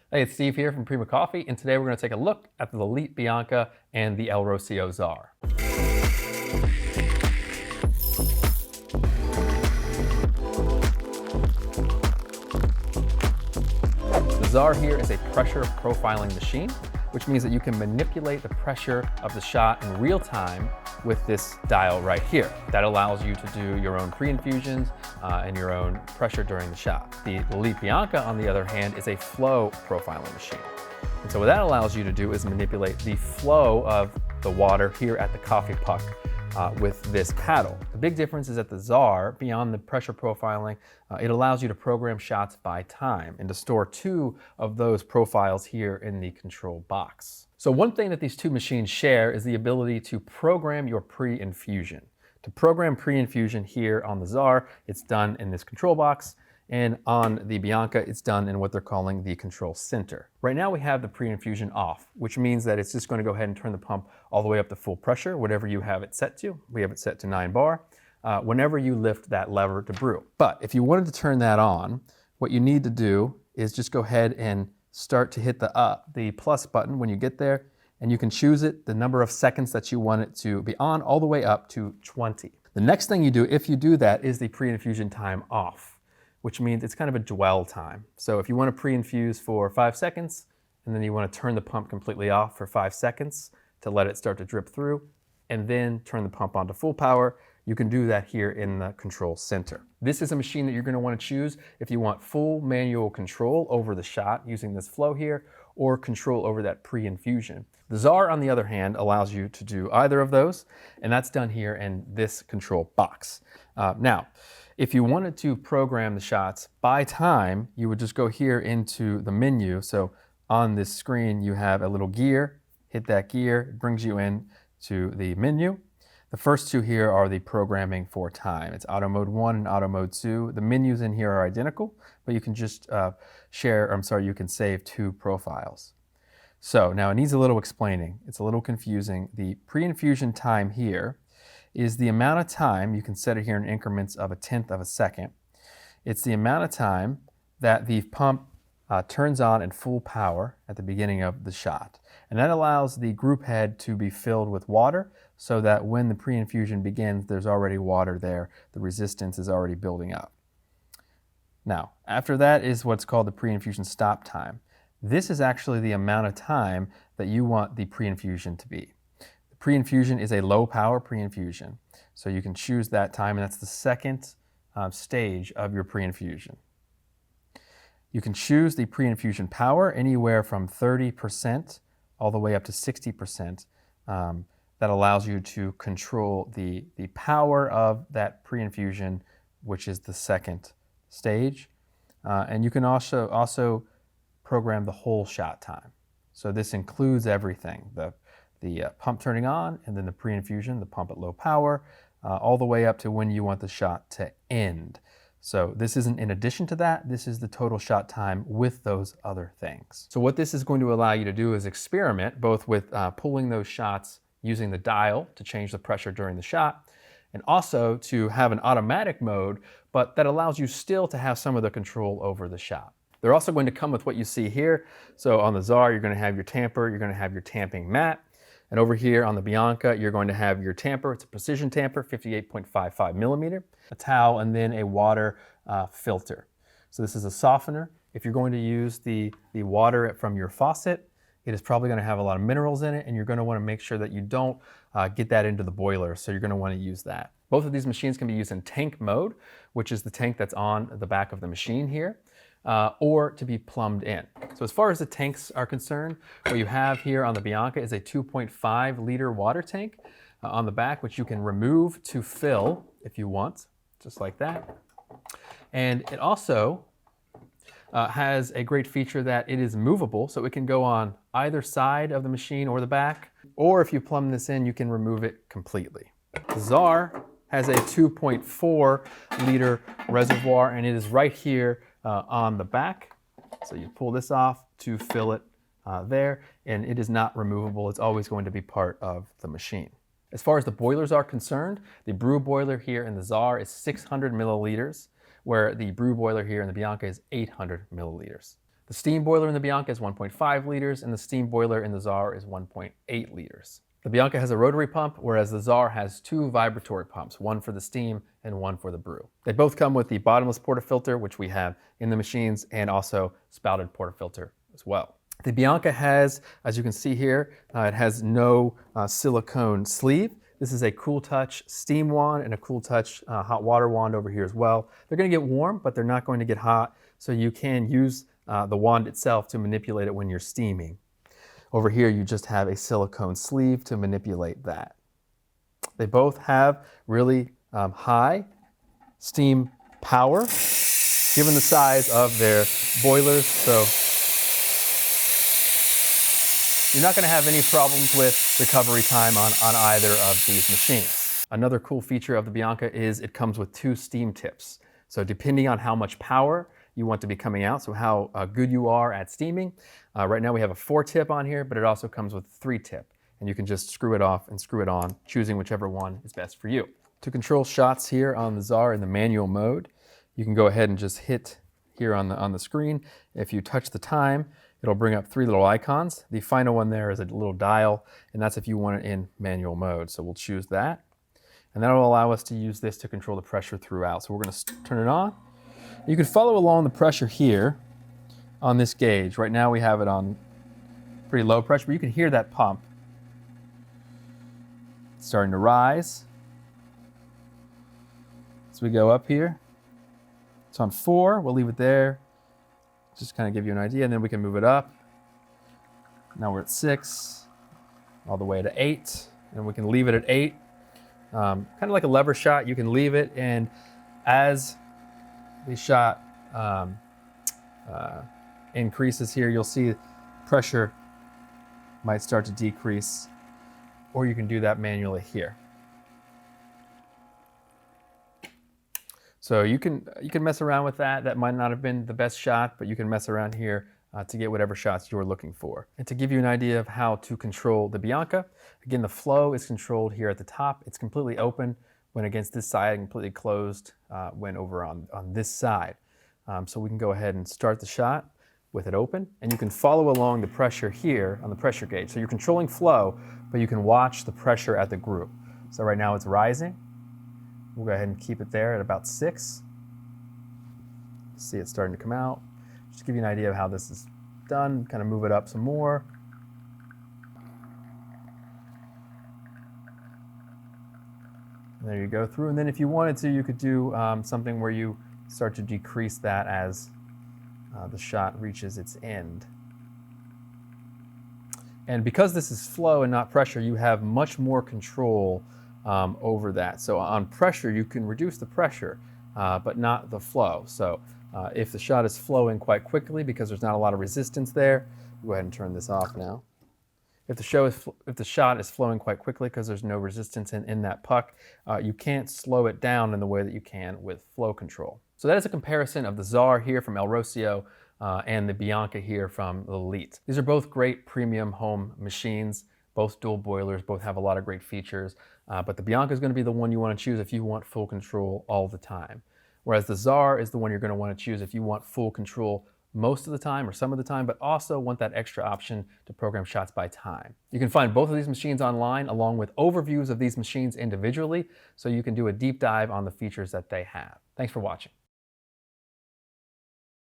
Hey, it's Steve here from Prima Coffee, and today we're going to take a look at the Lelit Bianca and the Rocio Zarre. The Zarre here is a pressure profiling machine, which means that you can manipulate the pressure of the shot in real time with this dial right here. That allows you to do your own pre-infusions and your own pressure during the shot. The Lelit Bianca, on the other hand, is a flow profiling machine. And so what that allows you to do is manipulate the flow of the water here at the coffee puck with this paddle. The big difference is that the Zarre, beyond the pressure profiling, it allows you to program shots by time and to store 2 of those profiles here in the control box. So one thing that these 2 machines share is the ability to program your pre-infusion. To program pre-infusion here on the Zarre, it's done in this control box, and on the Bianca, it's done in what they're calling the control center. Right now we have the pre-infusion off, which means that it's just going to go ahead and turn the pump all the way up to full pressure, whatever you have it set to. We have it set to 9 bar, whenever you lift that lever to brew. But if you wanted to turn that on, what you need to do is just go ahead and start to hit the plus button when you get there, and you can choose it, the number of seconds that you want it to be on, all the way up to 20. The next thing you do, if you do that, is the pre-infusion time off, which means it's kind of a dwell time. So if you want to pre-infuse for 5 seconds, and then you want to turn the pump completely off for 5 seconds to let it start to drip through, and then turn the pump on to full power, you can do that here in the control center. This is a machine that you're going to want to choose if you want full manual control over the shot using this flow here, or control over that pre-infusion. The Zarre, on the other hand, allows you to do either of those, and that's done here in this control box. Now, if you wanted to program the shots by time, you would just go here into the menu. So on this screen, you have a little gear. Hit that gear, it brings you in to the menu. The first 2 here are the programming for time. It's auto mode 1 and auto mode 2. The menus in here are identical, but you can just you can save 2 profiles. So now it needs a little explaining. It's a little confusing. The pre-infusion time here is the amount of time, you can set it here in increments of 1/10 of a second. It's the amount of time that the pump turns on in full power at the beginning of the shot. And that allows the group head to be filled with water so that when the pre-infusion begins, there's already water there. The resistance is already building up. Now, after that is what's called the pre-infusion stop time. This is actually the amount of time that you want the pre-infusion to be. The pre-infusion is a low power pre-infusion. So you can choose that time, and that's the second stage of your pre-infusion. You can choose the pre-infusion power anywhere from 30% all the way up to 60%. That allows you to control the power of that pre-infusion, which is the second stage. And you can also program the whole shot time. So this includes everything, the pump turning on, and then the pre-infusion, the pump at low power, all the way up to when you want the shot to end. So this isn't in addition to that, this is the total shot time with those other things. So what this is going to allow you to do is experiment both with pulling those shots using the dial to change the pressure during the shot, and also to have an automatic mode, but that allows you still to have some of the control over the shot. They're also going to come with what you see here. So on the Zarre, you're going to have your tamper, you're going to have your tamping mat. And over here on the Bianca, you're going to have your tamper. It's a precision tamper, 58.55 millimeter, a towel, and then a water filter. So this is a softener. If you're going to use the water from your faucet, it is probably going to have a lot of minerals in it, and you're going to want to make sure that you don't get that into the boiler, so you're going to want to use that. Both of these machines can be used in tank mode, which is the tank that's on the back of the machine here, or to be plumbed in. So as far as the tanks are concerned, what you have here on the Bianca is a 2.5 liter water tank on the back, which you can remove to fill if you want, just like that. And it also has a great feature that it is movable, so it can go on either side of the machine or the back, or if you plumb this in, you can remove it completely. The Zarre has a 2.4 liter reservoir, and it is right here on the back. So you pull this off to fill it there, and it is not removable. It's always going to be part of the machine. As far as the boilers are concerned, the brew boiler here in the Zarre is 600 milliliters, where the brew boiler here in the Bianca is 800 milliliters. The steam boiler in the Bianca is 1.5 liters, and the steam boiler in the Zarre is 1.8 liters. The Bianca has a rotary pump, whereas the Zarre has two vibratory pumps, one for the steam and one for the brew. They both come with the bottomless portafilter, which we have in the machines, and also spouted portafilter as well. The Bianca has, as you can see here, it has no silicone sleeve. This is a Cool Touch steam wand and a Cool Touch hot water wand over here as well. They're going to get warm, but they're not going to get hot, so you can use the wand itself to manipulate it when you're steaming. Over here, you just have a silicone sleeve to manipulate that. They both have really high steam power, given the size of their boilers, so you're not going to have any problems with recovery time on either of these machines. Another cool feature of the Bianca is it comes with two steam tips. So depending on how much power you want to be coming out, so how good you are at steaming. Right now we have a 4-tip on here, but it also comes with a 3-tip. And you can just screw it off and screw it on, choosing whichever one is best for you. To control shots here on the Zarre in the manual mode, you can go ahead and just hit here on the screen. If you touch the time, it'll bring up 3 little icons. The final one there is a little dial, and that's if you want it in manual mode. So we'll choose that. And that'll allow us to use this to control the pressure throughout. So we're going to turn it on. You can follow along the pressure here on this gauge. Right now we have it on pretty low pressure, but you can hear that pump. It's starting to rise. As we go up here, it's on 4. We'll leave it there. Just kind of give you an idea, and then we can move it up. Now we're at 6, all the way to 8, and we can leave it at 8. Kind of like a lever shot, you can leave it, and as the shot increases here, you'll see pressure might start to decrease, or you can do that manually here. So you can mess around with that. That might not have been the best shot, but you can mess around here to get whatever shots you're looking for. And to give you an idea of how to control the Bianca, again, the flow is controlled here at the top. It's completely open when against this side, and completely closed when over on this side. So we can go ahead and start the shot with it open, and you can follow along the pressure here on the pressure gauge. So you're controlling flow, but you can watch the pressure at the group. So right now it's rising. We'll go ahead and keep it there at about 6. See it starting to come out. Just to give you an idea of how this is done, kind of move it up some more. And there you go through, and then if you wanted to, you could do something where you start to decrease that as the shot reaches its end. And because this is flow and not pressure, you have much more control over that. So on pressure, you can reduce the pressure, but not the flow. So if the shot is flowing quite quickly because there's not a lot of resistance there, go ahead and turn this off now. If the shot is flowing quite quickly because there's no resistance in that puck, you can't slow it down in the way that you can with flow control. So that is a comparison of the Zarre here from El Rocio and the Bianca here from Lelit. These are both great premium home machines, both dual boilers, both have a lot of great features, but the Bianca is going to be the one you want to choose if you want full control all the time. Whereas the Zarre is the one you're going to want to choose if you want full control most of the time or some of the time, but also want that extra option to program shots by time. You can find both of these machines online along with overviews of these machines individually, so you can do a deep dive on the features that they have. Thanks for watching.